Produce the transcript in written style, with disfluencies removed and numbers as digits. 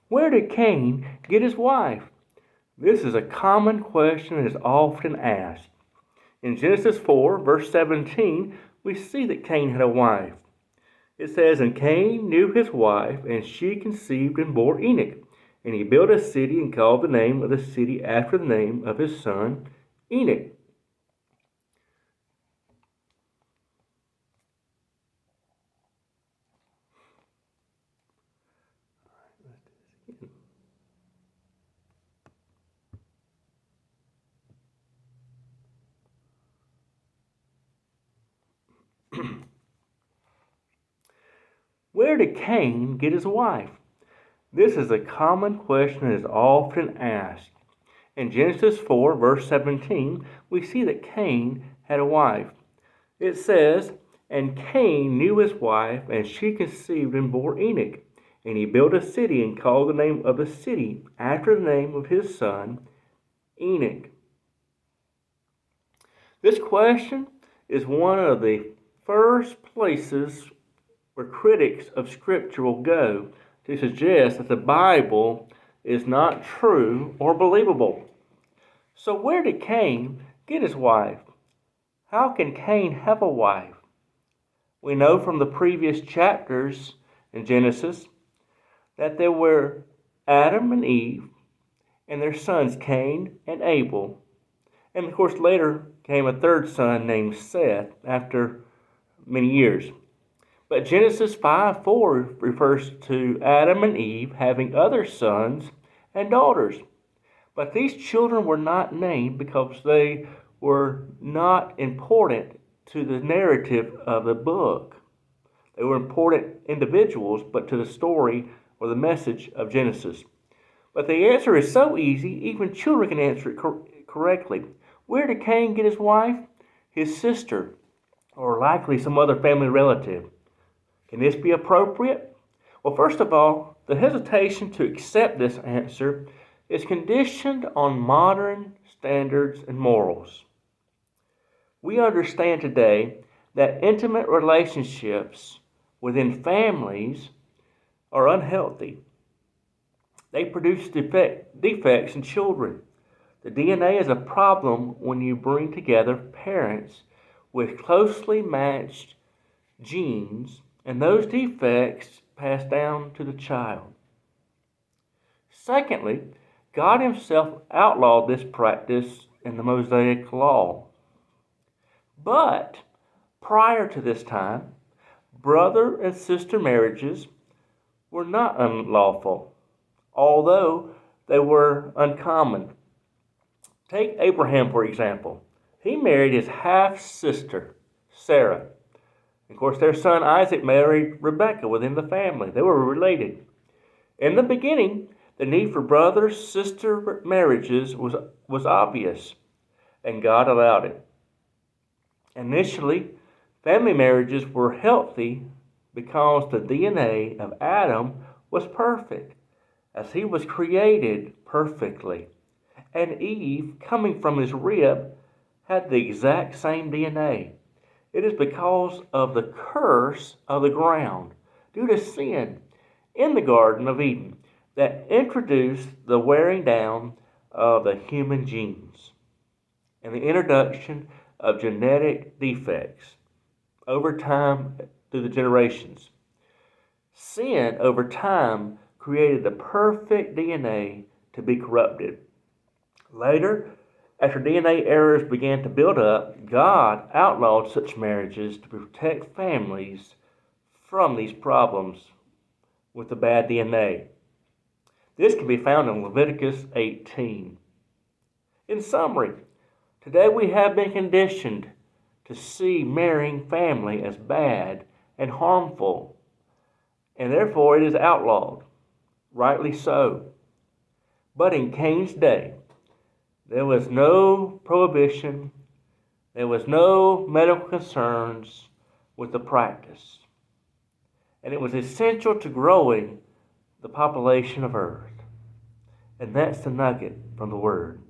Where did Cain get his wife? This is a common question that is often asked. In Genesis 4, verse 17, we see that Cain had a wife. It says, "And Cain knew his wife, and she conceived and bore Enoch. And he built a city and called the name of the city after the name of his son Enoch." Where did Cain get his wife? This is a common question that is often asked. In Genesis 4, verse 17, we see that Cain had a wife. It says, "And Cain knew his wife, and she conceived and bore Enoch. And he built a city and called the name of the city after the name of his son Enoch." This question is one of the first places where critics of Scripture will go to suggest that the Bible is not true or believable. So, where did Cain get his wife? How can Cain have a wife? We know from the previous chapters in Genesis that there were Adam and Eve and their sons Cain and Abel. And of course, later came a third son named Seth after many years. But Genesis 5:4 refers to Adam and Eve having other sons and daughters. But these children were not named because they were not important to the narrative of the book. They were important individuals, but to the story or the message of Genesis. But the answer is so easy, even children can answer it correctly. Where did Cain get his wife? His sister, or likely some other family relative. Can this be appropriate? Well, first of all, the hesitation to accept this answer is conditioned on modern standards and morals. We understand today that intimate relationships within families are unhealthy. They produce defects in children. The DNA is a problem when you bring together parents with closely matched genes, and those defects pass down to the child. Secondly, God Himself outlawed this practice in the Mosaic Law. But prior to this time, brother and sister marriages were not unlawful, although they were uncommon. Take Abraham, for example. He married his half-sister, Sarah. Of course, their son Isaac married Rebekah within the family. They were related. In the beginning, the need for brother-sister marriages was obvious, and God allowed it. Initially, family marriages were healthy because the DNA of Adam was perfect, as he was created perfectly. And Eve, coming from his rib, had the exact same DNA. It is because of the curse of the ground due to sin in the Garden of Eden that introduced the wearing down of the human genes and the introduction of genetic defects over time through the generations. Sin over time created the perfect DNA to be corrupted. Later, after DNA errors began to build up, God outlawed such marriages to protect families from these problems with the bad DNA. This can be found in Leviticus 18. In summary, today we have been conditioned to see marrying family as bad and harmful, and therefore it is outlawed, rightly so. But in Cain's day, there was no prohibition, there was no medical concerns with the practice, and it was essential to growing the population of earth. And that's the nugget from the Word.